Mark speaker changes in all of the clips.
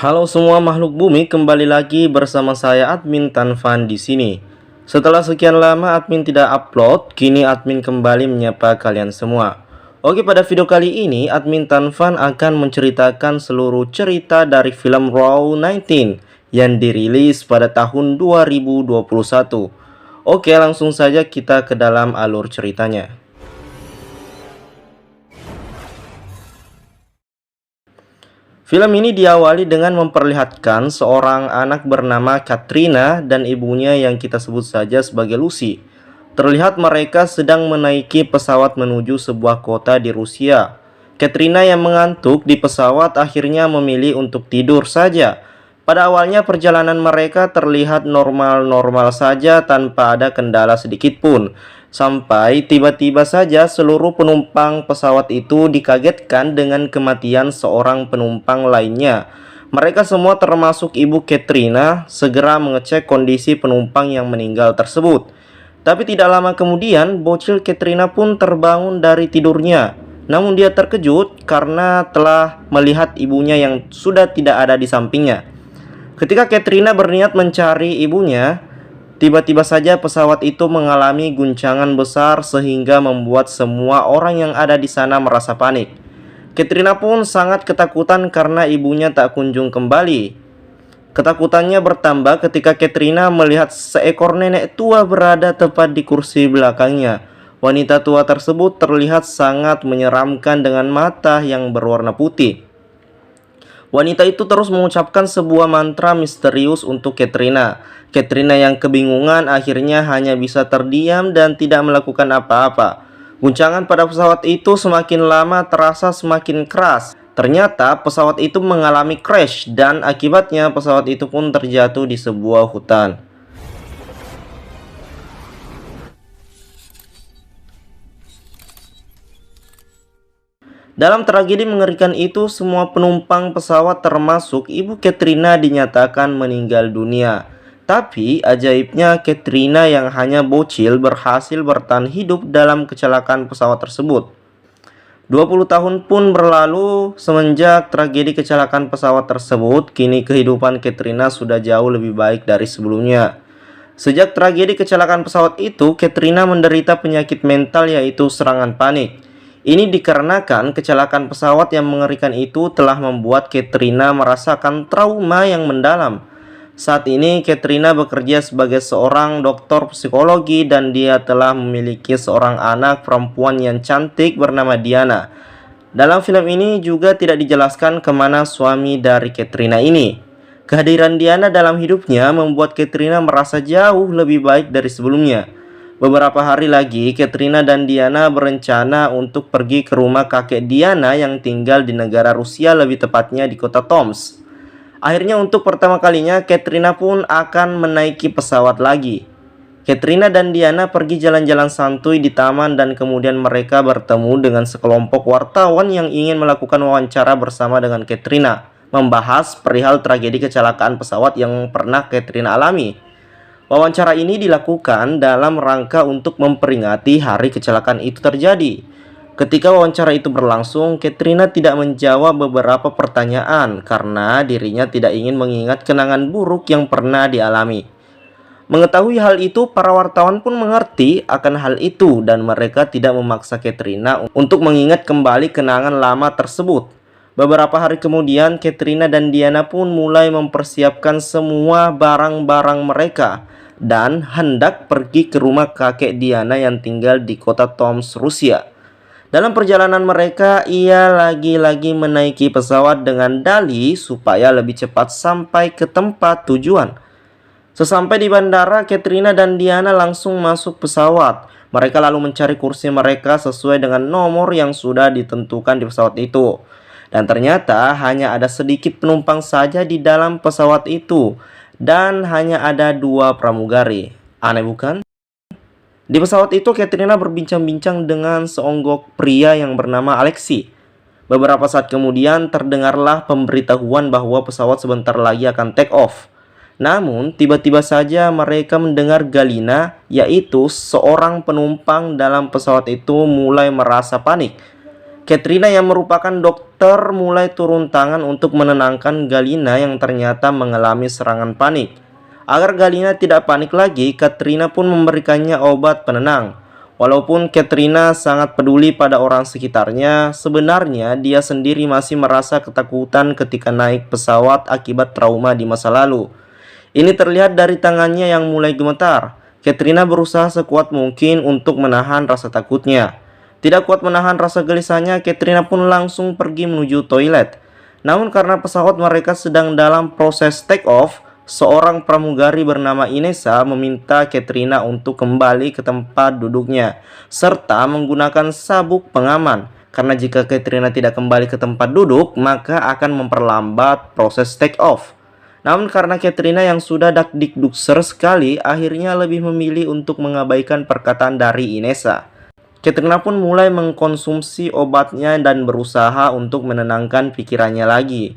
Speaker 1: Halo semua makhluk bumi, kembali lagi bersama saya admin Tanfan di sini. Setelah sekian lama admin tidak upload, kini admin kembali menyapa kalian semua. Oke, pada video kali ini admin Tanfan akan menceritakan seluruh cerita dari film Raw 19 yang dirilis pada tahun 2021. Oke, langsung saja kita ke dalam alur ceritanya. Film ini diawali dengan memperlihatkan seorang anak bernama Katrina dan ibunya yang kita sebut saja sebagai Lucy. Terlihat mereka sedang menaiki pesawat menuju sebuah kota di Rusia. Katrina yang mengantuk di pesawat akhirnya memilih untuk tidur saja. Pada awalnya perjalanan mereka terlihat normal-normal saja tanpa ada kendala sedikit pun. Sampai tiba-tiba saja seluruh penumpang pesawat itu dikagetkan dengan kematian seorang penumpang lainnya. Mereka semua termasuk ibu Katrina segera mengecek kondisi penumpang yang meninggal tersebut. Tapi tidak lama kemudian bocil Katrina pun terbangun dari tidurnya. Namun dia terkejut karena telah melihat ibunya yang sudah tidak ada di sampingnya. Ketika Katrina berniat mencari ibunya, tiba-tiba saja pesawat itu mengalami guncangan besar sehingga membuat semua orang yang ada di sana merasa panik. Katrina pun sangat ketakutan karena ibunya tak kunjung kembali. Ketakutannya bertambah ketika Katrina melihat seekor nenek tua berada tepat di kursi belakangnya. Wanita tua tersebut terlihat sangat menyeramkan dengan mata yang berwarna putih. Wanita itu terus mengucapkan sebuah mantra misterius untuk Katrina. Katrina yang kebingungan akhirnya hanya bisa terdiam dan tidak melakukan apa-apa. Guncangan pada pesawat itu semakin lama terasa semakin keras. Ternyata pesawat itu mengalami crash dan akibatnya pesawat itu pun terjatuh di sebuah hutan. Dalam tragedi mengerikan itu, semua penumpang pesawat termasuk ibu Katrina dinyatakan meninggal dunia. Tapi ajaibnya Katrina yang hanya bocil berhasil bertahan hidup dalam kecelakaan pesawat tersebut. 20 tahun pun berlalu semenjak tragedi kecelakaan pesawat tersebut, kini kehidupan Katrina sudah jauh lebih baik dari sebelumnya. Sejak tragedi kecelakaan pesawat itu, Katrina menderita penyakit mental yaitu serangan panik. Ini dikarenakan kecelakaan pesawat yang mengerikan itu telah membuat Katrina merasakan trauma yang mendalam. Saat ini Katrina bekerja sebagai seorang dokter psikologi dan dia telah memiliki seorang anak perempuan yang cantik bernama Diana. Dalam film ini juga tidak dijelaskan kemana suami dari Katrina ini. Kehadiran Diana dalam hidupnya membuat Katrina merasa jauh lebih baik dari sebelumnya. Beberapa hari lagi, Katrina dan Diana berencana untuk pergi ke rumah kakek Diana yang tinggal di negara Rusia, lebih tepatnya di kota Tomsk. Akhirnya untuk pertama kalinya, Katrina pun akan menaiki pesawat lagi. Katrina dan Diana pergi jalan-jalan santuy di taman dan kemudian mereka bertemu dengan sekelompok wartawan yang ingin melakukan wawancara bersama dengan Katrina, membahas perihal tragedi kecelakaan pesawat yang pernah Katrina alami. Wawancara ini dilakukan dalam rangka untuk memperingati hari kecelakaan itu terjadi. Ketika wawancara itu berlangsung, Katrina tidak menjawab beberapa pertanyaan karena dirinya tidak ingin mengingat kenangan buruk yang pernah dialami. Mengetahui hal itu, para wartawan pun mengerti akan hal itu dan mereka tidak memaksa Katrina untuk mengingat kembali kenangan lama tersebut. Beberapa hari kemudian, Katrina dan Diana pun mulai mempersiapkan semua barang-barang mereka dan hendak pergi ke rumah kakek Diana yang tinggal di kota Tomsk, Rusia. Dalam perjalanan mereka, ia lagi-lagi menaiki pesawat dengan dalih supaya lebih cepat sampai ke tempat tujuan. Sesampai di bandara, Katrina dan Diana langsung masuk pesawat. Mereka lalu mencari kursi mereka sesuai dengan nomor yang sudah ditentukan di pesawat itu. Dan ternyata hanya ada sedikit penumpang saja di dalam pesawat itu. Dan hanya ada 2 pramugari. Aneh bukan? Di pesawat itu Katrina berbincang-bincang dengan seonggok pria yang bernama Alexei. Beberapa saat kemudian terdengarlah pemberitahuan bahwa pesawat sebentar lagi akan take off. Namun tiba-tiba saja mereka mendengar Galina, yaitu seorang penumpang dalam pesawat itu, mulai merasa panik. Katrina yang merupakan dokter mulai turun tangan untuk menenangkan Galina yang ternyata mengalami serangan panik. Agar Galina tidak panik lagi, Katrina pun memberikannya obat penenang. Walaupun Katrina sangat peduli pada orang sekitarnya, sebenarnya dia sendiri masih merasa ketakutan ketika naik pesawat akibat trauma di masa lalu. Ini terlihat dari tangannya yang mulai gemetar. Katrina berusaha sekuat mungkin untuk menahan rasa takutnya. Tidak kuat menahan rasa gelisahnya, Katrina pun langsung pergi menuju toilet. Namun karena pesawat mereka sedang dalam proses take off, seorang pramugari bernama Inessa meminta Katrina untuk kembali ke tempat duduknya, serta menggunakan sabuk pengaman. Karena jika Katrina tidak kembali ke tempat duduk, maka akan memperlambat proses take off. Namun karena Katrina yang sudah dakdikdukser sekali, akhirnya lebih memilih untuk mengabaikan perkataan dari Inessa. Katrina pun mulai mengkonsumsi obatnya dan berusaha untuk menenangkan pikirannya lagi.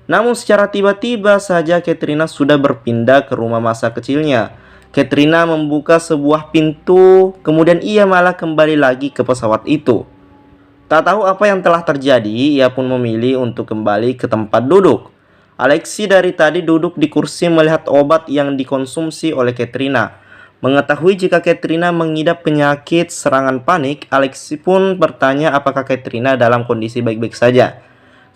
Speaker 1: Namun secara tiba-tiba saja Katrina sudah berpindah ke rumah masa kecilnya. Katrina membuka sebuah pintu, kemudian ia malah kembali lagi ke pesawat itu. Tak tahu apa yang telah terjadi, ia pun memilih untuk kembali ke tempat duduk. Alexi dari tadi duduk di kursi melihat obat yang dikonsumsi oleh Katrina. Mengetahui jika Katrina mengidap penyakit serangan panik, Alexi pun bertanya apakah Katrina dalam kondisi baik-baik saja.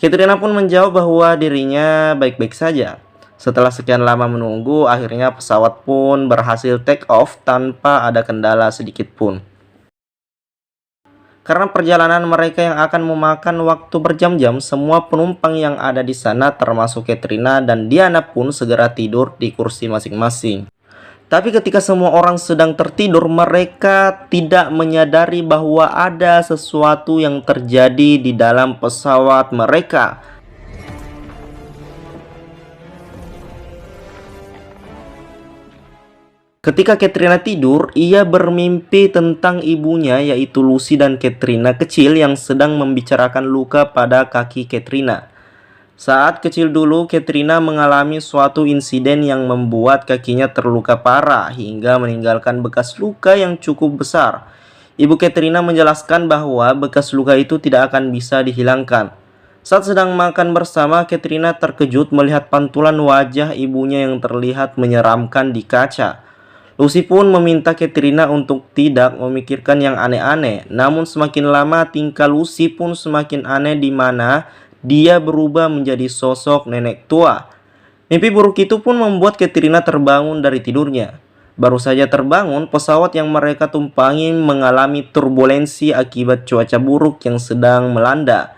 Speaker 1: Katrina pun menjawab bahwa dirinya baik-baik saja. Setelah sekian lama menunggu, akhirnya pesawat pun berhasil take off tanpa ada kendala sedikit pun. Karena perjalanan mereka yang akan memakan waktu berjam-jam, semua penumpang yang ada di sana termasuk Katrina dan Diana pun segera tidur di kursi masing-masing. Tapi ketika semua orang sedang tertidur, mereka tidak menyadari bahwa ada sesuatu yang terjadi di dalam pesawat mereka. Ketika Katrina tidur, ia bermimpi tentang ibunya yaitu Lucy dan Katrina kecil yang sedang membicarakan luka pada kaki Katrina. Saat kecil dulu, Katrina mengalami suatu insiden yang membuat kakinya terluka parah hingga meninggalkan bekas luka yang cukup besar. Ibu Katrina menjelaskan bahwa bekas luka itu tidak akan bisa dihilangkan. Saat sedang makan bersama, Katrina terkejut melihat pantulan wajah ibunya yang terlihat menyeramkan di kaca. Lucy pun meminta Katrina untuk tidak memikirkan yang aneh-aneh. Namun semakin lama tingkah Lucy pun semakin aneh di mana dia berubah menjadi sosok nenek tua. Mimpi buruk itu pun membuat Katrina terbangun dari tidurnya. Baru saja terbangun, pesawat yang mereka tumpangi mengalami turbulensi akibat cuaca buruk yang sedang melanda.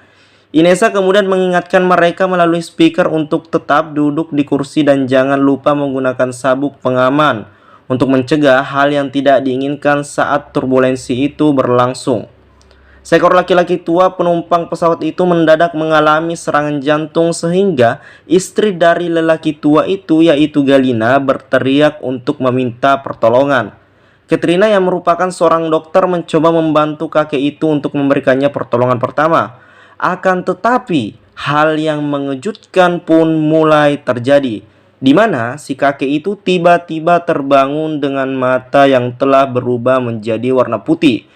Speaker 1: Inessa kemudian mengingatkan mereka melalui speaker untuk tetap duduk di kursi dan jangan lupa menggunakan sabuk pengaman untuk mencegah hal yang tidak diinginkan saat turbulensi itu berlangsung. Seekor laki-laki tua penumpang pesawat itu mendadak mengalami serangan jantung sehingga istri dari lelaki tua itu yaitu Galina berteriak untuk meminta pertolongan. Katrina yang merupakan seorang dokter mencoba membantu kakek itu untuk memberikannya pertolongan pertama. Akan tetapi hal yang mengejutkan pun mulai terjadi, di mana si kakek itu tiba-tiba terbangun dengan mata yang telah berubah menjadi warna putih.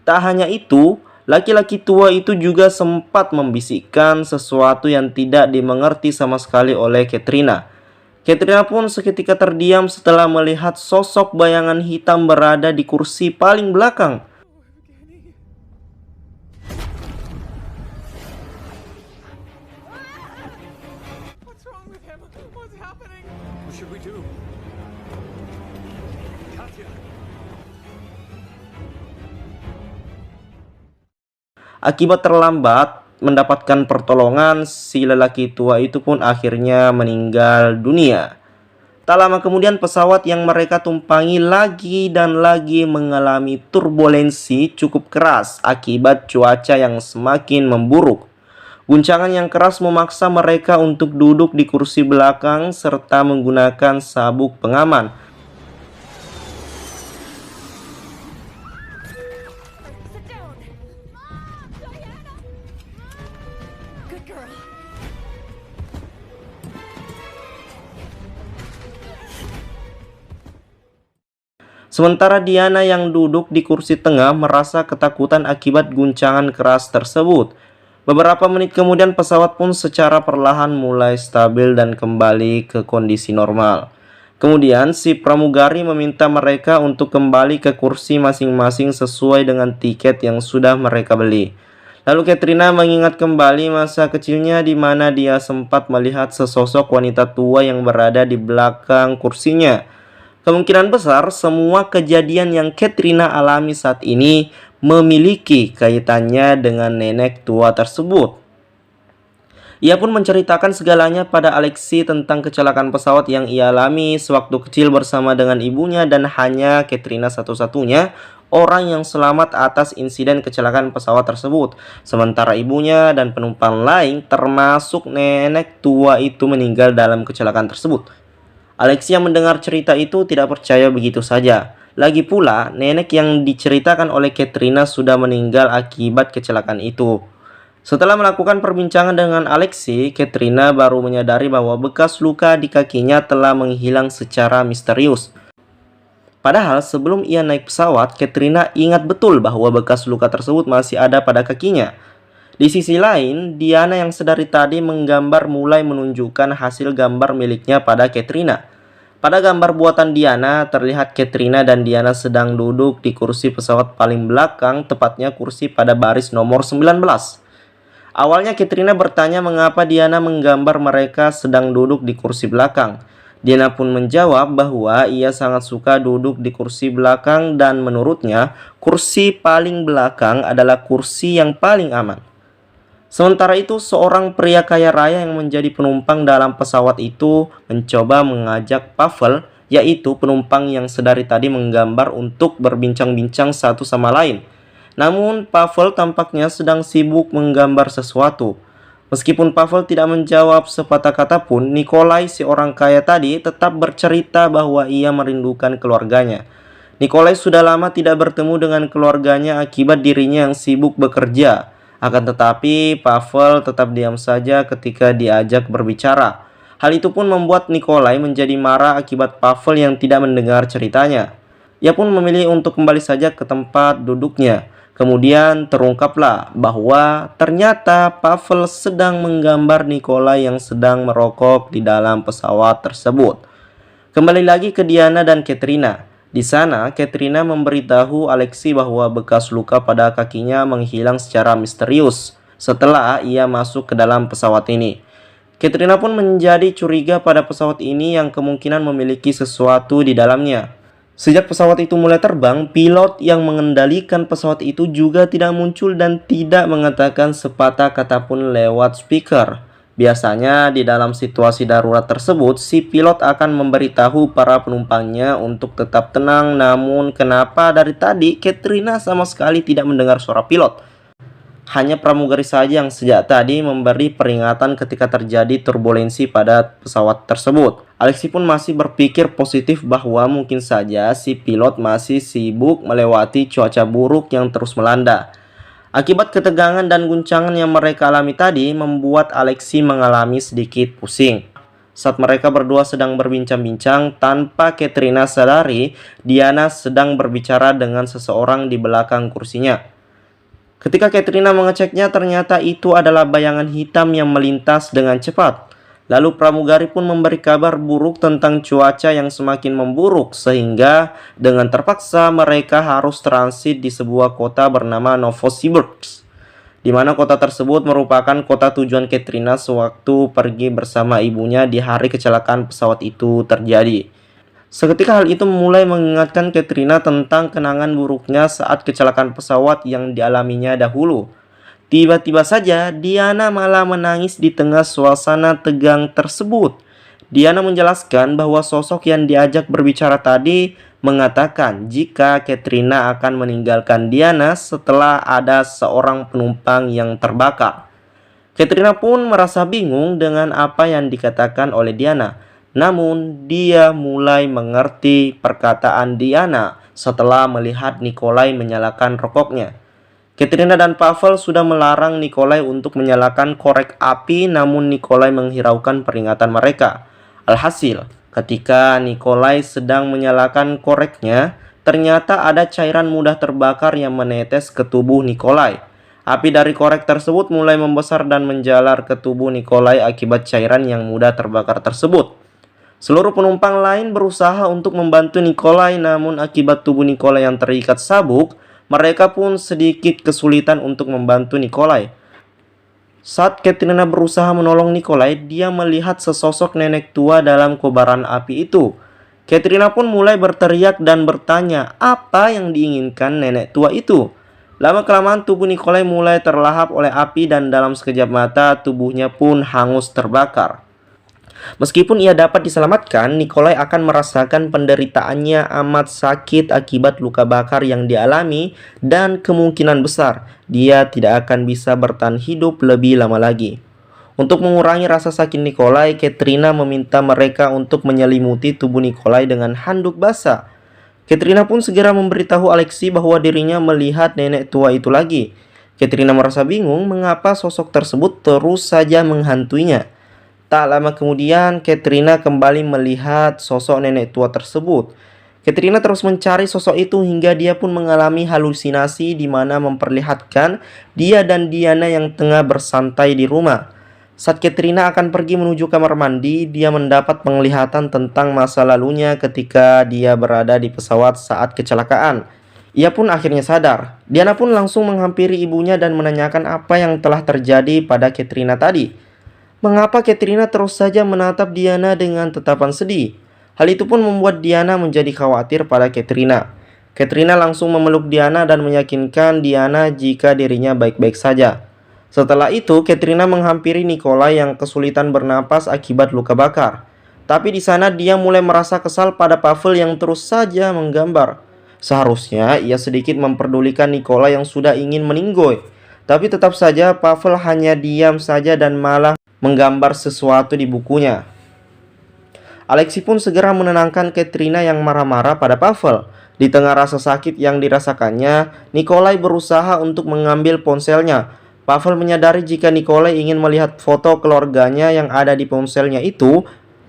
Speaker 1: Tak hanya itu, laki-laki tua itu juga sempat membisikkan sesuatu yang tidak dimengerti sama sekali oleh Katrina. Katrina pun seketika terdiam setelah melihat sosok bayangan hitam berada di kursi paling belakang.
Speaker 2: What's wrong with him? What's happening? What should we do? Katya.
Speaker 1: Akibat terlambat mendapatkan pertolongan, si lelaki tua itu pun akhirnya meninggal dunia. Tak lama kemudian pesawat yang mereka tumpangi lagi dan lagi mengalami turbulensi cukup keras akibat cuaca yang semakin memburuk. Guncangan yang keras memaksa mereka untuk duduk di kursi belakang serta menggunakan sabuk pengaman.
Speaker 3: Sit down. Diana. Good girl.
Speaker 1: Sementara Diana yang duduk di kursi tengah merasa ketakutan akibat guncangan keras tersebut. Beberapa menit kemudian pesawat pun secara perlahan mulai stabil dan kembali ke kondisi normal. Kemudian si pramugari meminta mereka untuk kembali ke kursi masing-masing sesuai dengan tiket yang sudah mereka beli. Lalu Katrina mengingat kembali masa kecilnya di mana dia sempat melihat sesosok wanita tua yang berada di belakang kursinya. Kemungkinan besar semua kejadian yang Katrina alami saat ini memiliki kaitannya dengan nenek tua tersebut. Ia pun menceritakan segalanya pada Alexei tentang kecelakaan pesawat yang ia alami sewaktu kecil bersama dengan ibunya, dan hanya Katrina satu-satunya orang yang selamat atas insiden kecelakaan pesawat tersebut. Sementara ibunya dan penumpang lain termasuk nenek tua itu meninggal dalam kecelakaan tersebut. Alexia mendengar cerita itu tidak percaya begitu saja. Lagi pula, nenek yang diceritakan oleh Katrina sudah meninggal akibat kecelakaan itu. Setelah melakukan perbincangan dengan Alexei, Katrina baru menyadari bahwa bekas luka di kakinya telah menghilang secara misterius. Padahal sebelum ia naik pesawat, Katrina ingat betul bahwa bekas luka tersebut masih ada pada kakinya. Di sisi lain, Diana yang sedari tadi menggambar mulai menunjukkan hasil gambar miliknya pada Katrina. Pada gambar buatan Diana, terlihat Katrina dan Diana sedang duduk di kursi pesawat paling belakang, tepatnya kursi pada baris nomor 19. Awalnya Katrina bertanya mengapa Diana menggambar mereka sedang duduk di kursi belakang. Diana pun menjawab bahwa ia sangat suka duduk di kursi belakang dan menurutnya kursi paling belakang adalah kursi yang paling aman. Sementara itu, seorang pria kaya raya yang menjadi penumpang dalam pesawat itu mencoba mengajak Pavel, yaitu penumpang yang sedari tadi menggambar, untuk berbincang-bincang satu sama lain. Namun, Pavel tampaknya sedang sibuk menggambar sesuatu. Meskipun Pavel tidak menjawab sepatah kata pun, Nikolai, si orang kaya tadi, tetap bercerita bahwa ia merindukan keluarganya. Nikolai sudah lama tidak bertemu dengan keluarganya akibat dirinya yang sibuk bekerja. Akan tetapi, Pavel tetap diam saja ketika diajak berbicara. Hal itu pun membuat Nikolai menjadi marah akibat Pavel yang tidak mendengar ceritanya. Ia pun memilih untuk kembali saja ke tempat duduknya. Kemudian terungkaplah bahwa ternyata Pavel sedang menggambar Nikolai yang sedang merokok di dalam pesawat tersebut. Kembali lagi ke Diana dan Katrina. Di sana, Katrina memberitahu Alexei bahwa bekas luka pada kakinya menghilang secara misterius setelah ia masuk ke dalam pesawat ini. Katrina pun menjadi curiga pada pesawat ini yang kemungkinan memiliki sesuatu di dalamnya. Sejak pesawat itu mulai terbang, pilot yang mengendalikan pesawat itu juga tidak muncul dan tidak mengatakan sepatah kata pun lewat speaker. Biasanya di dalam situasi darurat tersebut, si pilot akan memberitahu para penumpangnya untuk tetap tenang. Namun kenapa dari tadi Katrina sama sekali tidak mendengar suara pilot? Hanya pramugari saja yang sejak tadi memberi peringatan ketika terjadi turbulensi pada pesawat tersebut. Alexei pun masih berpikir positif bahwa mungkin saja si pilot masih sibuk melewati cuaca buruk yang terus melanda. Akibat ketegangan dan guncangan yang mereka alami tadi membuat Alexei mengalami sedikit pusing. Saat mereka berdua sedang berbincang-bincang, tanpa Katrina sadari, Diana sedang berbicara dengan seseorang di belakang kursinya. Ketika Katrina mengeceknya, ternyata itu adalah bayangan hitam yang melintas dengan cepat. Lalu pramugari pun memberi kabar buruk tentang cuaca yang semakin memburuk, sehingga dengan terpaksa mereka harus transit di sebuah kota bernama Novosibirsk, di mana kota tersebut merupakan kota tujuan Katrina sewaktu pergi bersama ibunya di hari kecelakaan pesawat itu terjadi. Seketika hal itu mulai mengingatkan Katrina tentang kenangan buruknya saat kecelakaan pesawat yang dialaminya dahulu. Tiba-tiba saja Diana malah menangis di tengah suasana tegang tersebut. Diana menjelaskan bahwa sosok yang diajak berbicara tadi mengatakan jika Katrina akan meninggalkan Diana setelah ada seorang penumpang yang terbakar. Katrina pun merasa bingung dengan apa yang dikatakan oleh Diana. Namun dia mulai mengerti perkataan Diana setelah melihat Nikolai menyalakan rokoknya. Katrina dan Pavel sudah melarang Nikolai untuk menyalakan korek api, namun Nikolai menghiraukan peringatan mereka. Alhasil, ketika Nikolai sedang menyalakan koreknya, ternyata ada cairan mudah terbakar yang menetes ke tubuh Nikolai. Api dari korek tersebut mulai membesar dan menjalar ke tubuh Nikolai akibat cairan yang mudah terbakar tersebut. Seluruh penumpang lain berusaha untuk membantu Nikolai, namun akibat tubuh Nikolai yang terikat sabuk, mereka pun sedikit kesulitan untuk membantu Nikolai. Saat Katrina berusaha menolong Nikolai, dia melihat sesosok nenek tua dalam kobaran api itu. Katrina pun mulai berteriak dan bertanya apa yang diinginkan nenek tua itu. Lama-kelamaan tubuh Nikolai mulai terlahap oleh api dan dalam sekejap mata tubuhnya pun hangus terbakar. Meskipun ia dapat diselamatkan, Nikolai akan merasakan penderitaannya amat sakit akibat luka bakar yang dialami dan kemungkinan besar dia tidak akan bisa bertahan hidup lebih lama lagi. Untuk mengurangi rasa sakit Nikolai, Katrina meminta mereka untuk menyelimuti tubuh Nikolai dengan handuk basah. Katrina pun segera memberitahu Alexei bahwa dirinya melihat nenek tua itu lagi. Katrina merasa bingung mengapa sosok tersebut terus saja menghantuinya. Tak lama kemudian, Katrina kembali melihat sosok nenek tua tersebut. Katrina terus mencari sosok itu hingga dia pun mengalami halusinasi di mana memperlihatkan dia dan Diana yang tengah bersantai di rumah. Saat Katrina akan pergi menuju kamar mandi, dia mendapat penglihatan tentang masa lalunya ketika dia berada di pesawat saat kecelakaan. Ia pun akhirnya sadar. Diana pun langsung menghampiri ibunya dan menanyakan apa yang telah terjadi pada Katrina tadi. Mengapa Katrina terus saja menatap Diana dengan tatapan sedih? Hal itu pun membuat Diana menjadi khawatir pada Katrina. Katrina langsung memeluk Diana dan meyakinkan Diana jika dirinya baik-baik saja. Setelah itu, Katrina menghampiri Nikolai yang kesulitan bernapas akibat luka bakar. Tapi di sana dia mulai merasa kesal pada Pavel yang terus saja menggambar. Seharusnya ia sedikit memperdulikan Nikolai yang sudah ingin meninggoy. Tapi tetap saja Pavel hanya diam saja dan malah menggambar sesuatu di bukunya. Alexei pun segera menenangkan Katrina yang marah-marah pada Pavel. Di tengah rasa sakit yang dirasakannya, Nikolai berusaha untuk mengambil ponselnya. Pavel menyadari jika Nikolai ingin melihat foto keluarganya yang ada di ponselnya itu.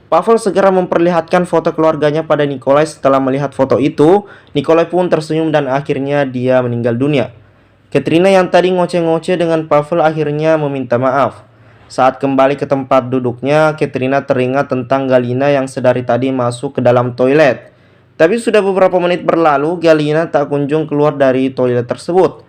Speaker 1: Pavel segera memperlihatkan foto keluarganya pada Nikolai. Setelah melihat foto itu, Nikolai pun tersenyum dan akhirnya dia meninggal dunia. Katrina yang tadi ngoceh-ngoceh dengan Pavel akhirnya meminta maaf. Saat kembali ke tempat duduknya, Katrina teringat tentang Galina yang sedari tadi masuk ke dalam toilet. Tapi sudah beberapa menit berlalu, Galina tak kunjung keluar dari toilet tersebut.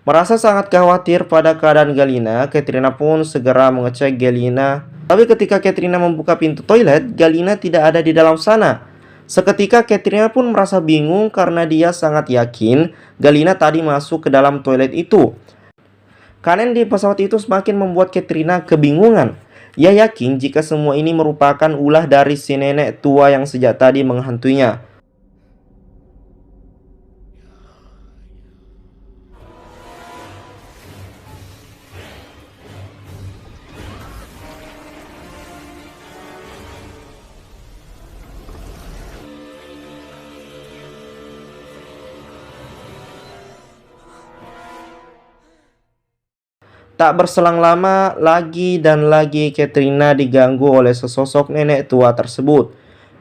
Speaker 1: Merasa sangat khawatir pada keadaan Galina, Katrina pun segera mengecek Galina. Tapi ketika Katrina membuka pintu toilet, Galina tidak ada di dalam sana. Seketika Katrina pun merasa bingung karena dia sangat yakin Galina tadi masuk ke dalam toilet itu. Keadaan di pesawat itu semakin membuat Katrina kebingungan. Ia yakin jika semua ini merupakan ulah dari si nenek tua yang sejak tadi menghantuinya. Tak berselang lama, lagi dan lagi Katrina diganggu oleh sesosok nenek tua tersebut.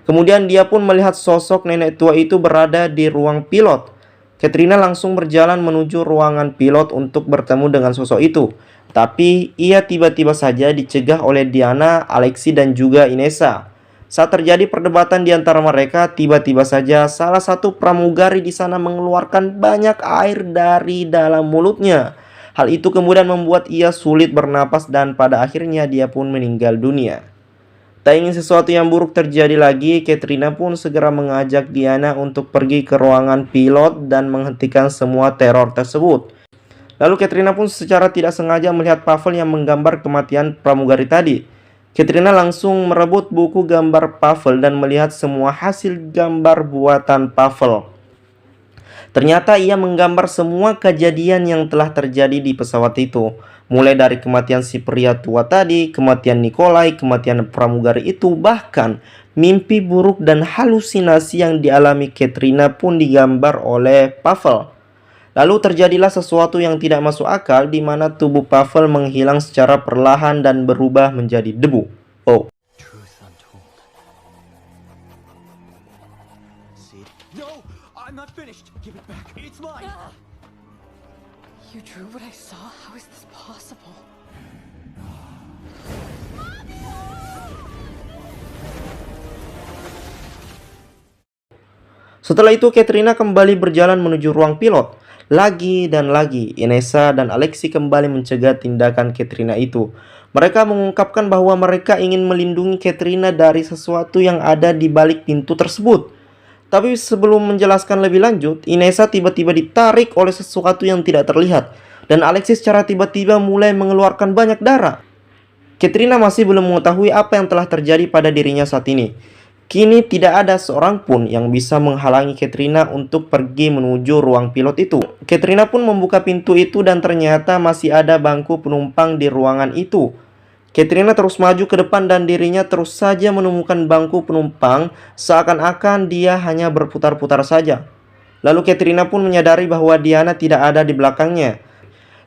Speaker 1: Kemudian dia pun melihat sosok nenek tua itu berada di ruang pilot. Katrina langsung berjalan menuju ruangan pilot untuk bertemu dengan sosok itu. Tapi ia tiba-tiba saja dicegah oleh Diana, Alexei dan juga Inessa. Saat terjadi perdebatan di antara mereka, tiba-tiba saja salah satu pramugari di sana mengeluarkan banyak air dari dalam mulutnya. Hal itu kemudian membuat ia sulit bernapas dan pada akhirnya dia pun meninggal dunia. Tak ingin sesuatu yang buruk terjadi lagi, Katrina pun segera mengajak Diana untuk pergi ke ruangan pilot dan menghentikan semua teror tersebut. Lalu Katrina pun secara tidak sengaja melihat Pavel yang menggambar kematian pramugari tadi. Katrina langsung merebut buku gambar Pavel dan melihat semua hasil gambar buatan Pavel. Ternyata ia menggambar semua kejadian yang telah terjadi di pesawat itu. Mulai dari kematian si pria tua tadi, kematian Nikolai, kematian pramugari itu, bahkan mimpi buruk dan halusinasi yang dialami Katrina pun digambar oleh Pavel. Lalu terjadilah sesuatu yang tidak masuk akal di mana tubuh Pavel menghilang secara perlahan dan berubah menjadi debu. Oh.
Speaker 2: Truth untold. Sid. No! I'm not finished. Give it back. It's mine.
Speaker 3: You drew what I saw? How is this possible?
Speaker 1: Setelah itu Katrina kembali berjalan menuju ruang pilot. Lagi dan lagi, Inessa dan Alexi kembali mencegah tindakan Katrina itu. Mereka mengungkapkan bahwa mereka ingin melindungi Katrina dari sesuatu yang ada di balik pintu tersebut. Tapi sebelum menjelaskan lebih lanjut, Inessa tiba-tiba ditarik oleh sesuatu yang tidak terlihat. Dan Alexi secara tiba-tiba mulai mengeluarkan banyak darah. Katrina masih belum mengetahui apa yang telah terjadi pada dirinya saat ini. Kini tidak ada seorang pun yang bisa menghalangi Katrina untuk pergi menuju ruang pilot itu. Katrina pun membuka pintu itu dan ternyata masih ada bangku penumpang di ruangan itu. Katrina terus maju ke depan dan dirinya terus saja menemukan bangku penumpang, seakan-akan dia hanya berputar-putar saja. Lalu Katrina pun menyadari bahwa Diana tidak ada di belakangnya.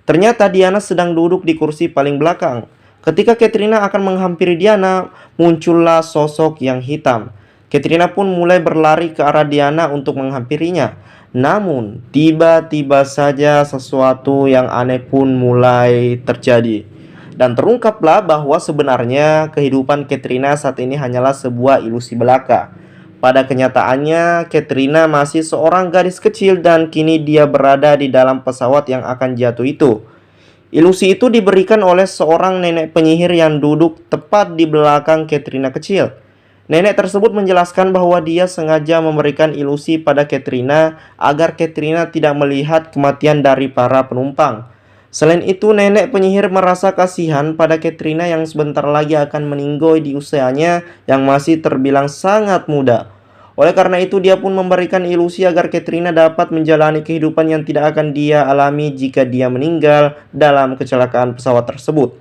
Speaker 1: Ternyata Diana sedang duduk di kursi paling belakang. Ketika Katrina akan menghampiri Diana, muncullah sosok yang hitam. Katrina pun mulai berlari ke arah Diana untuk menghampirinya. Namun, tiba-tiba saja sesuatu yang aneh pun mulai terjadi. Dan terungkaplah bahwa sebenarnya kehidupan Katrina saat ini hanyalah sebuah ilusi belaka. Pada kenyataannya, Katrina masih seorang gadis kecil dan kini dia berada di dalam pesawat yang akan jatuh itu. Ilusi itu diberikan oleh seorang nenek penyihir yang duduk tepat di belakang Katrina kecil. Nenek tersebut menjelaskan bahwa dia sengaja memberikan ilusi pada Katrina agar Katrina tidak melihat kematian dari para penumpang. Selain itu, nenek penyihir merasa kasihan pada Katrina yang sebentar lagi akan meninggoy di usianya yang masih terbilang sangat muda. Oleh karena itu, dia pun memberikan ilusi agar Katrina dapat menjalani kehidupan yang tidak akan dia alami jika dia meninggal dalam kecelakaan pesawat tersebut.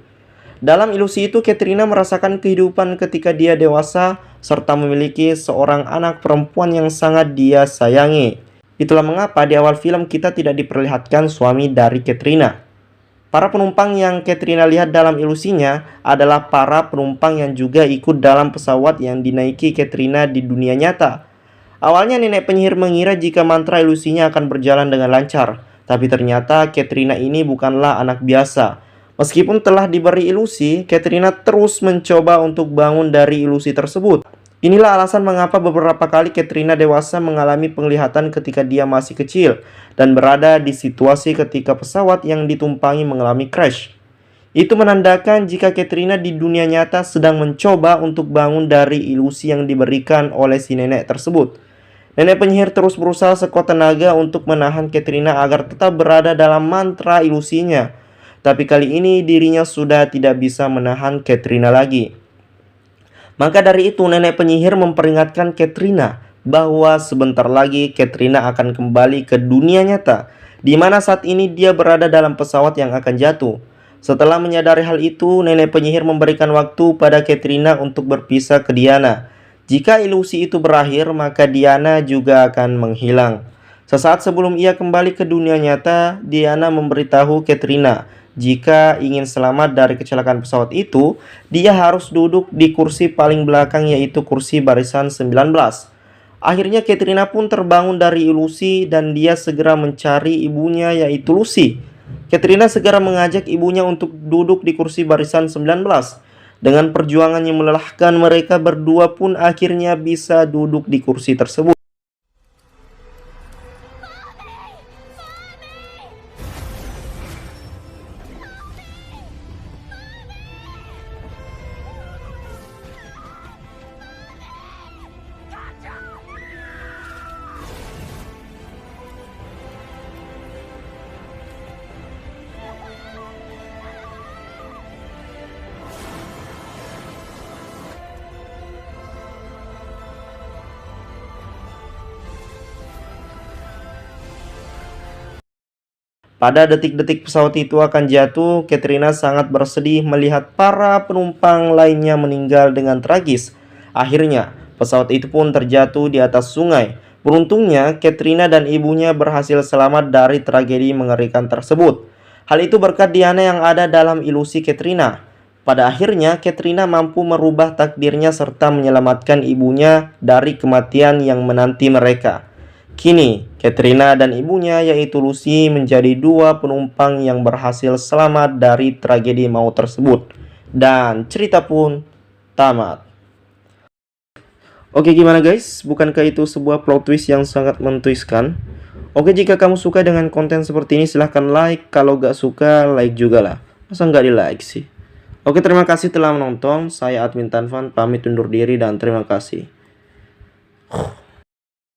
Speaker 1: Dalam ilusi itu, Katrina merasakan kehidupan ketika dia dewasa, serta memiliki seorang anak perempuan yang sangat dia sayangi. Itulah mengapa di awal film kita tidak diperlihatkan suami dari Katrina. Para penumpang yang Katrina lihat dalam ilusinya adalah para penumpang yang juga ikut dalam pesawat yang dinaiki Katrina di dunia nyata. Awalnya nenek penyihir mengira jika mantra ilusinya akan berjalan dengan lancar, tapi ternyata Katrina ini bukanlah anak biasa. Meskipun telah diberi ilusi, Katrina terus mencoba untuk bangun dari ilusi tersebut. Inilah alasan mengapa beberapa kali Katrina dewasa mengalami penglihatan ketika dia masih kecil dan berada di situasi ketika pesawat yang ditumpangi mengalami crash. Itu menandakan jika Katrina di dunia nyata sedang mencoba untuk bangun dari ilusi yang diberikan oleh si nenek tersebut. Nenek penyihir terus berusaha sekuat tenaga untuk menahan Katrina agar tetap berada dalam mantra ilusinya. Tapi kali ini dirinya sudah tidak bisa menahan Katrina lagi. Maka dari itu nenek penyihir memperingatkan Katrina bahwa sebentar lagi Katrina akan kembali ke dunia nyata, di mana saat ini dia berada dalam pesawat yang akan jatuh. Setelah menyadari hal itu, nenek penyihir memberikan waktu pada Katrina untuk berpisah ke Diana. Jika ilusi itu berakhir, maka Diana juga akan menghilang. Sesaat sebelum ia kembali ke dunia nyata, Diana memberitahu Katrina jika ingin selamat dari kecelakaan pesawat itu, dia harus duduk di kursi paling belakang, yaitu kursi barisan 19. Akhirnya Katrina pun terbangun dari ilusi dan dia segera mencari ibunya, yaitu Lucy. Katrina segera mengajak ibunya untuk duduk di kursi barisan 19. Dengan perjuangan yang melelahkan, mereka berdua pun akhirnya bisa duduk di kursi tersebut. Pada detik-detik pesawat itu akan jatuh, Katrina sangat bersedih melihat para penumpang lainnya meninggal dengan tragis. Akhirnya, pesawat itu pun terjatuh di atas sungai. Beruntungnya, Katrina dan ibunya berhasil selamat dari tragedi mengerikan tersebut. Hal itu berkat Diana yang ada dalam ilusi Katrina. Pada akhirnya, Katrina mampu merubah takdirnya serta menyelamatkan ibunya dari kematian yang menanti mereka. Kini, Katrina dan ibunya yaitu Lucy menjadi dua penumpang yang berhasil selamat dari tragedi maut tersebut. Dan cerita pun tamat. Oke, gimana guys? Bukankah itu sebuah plot twist yang sangat mentwiskan? Oke, jika kamu suka dengan konten seperti ini silahkan like. Kalau gak suka, like juga lah. Masa nggak di like sih? Oke, terima kasih telah menonton. Saya Admin Tanfan, pamit undur diri dan terima kasih.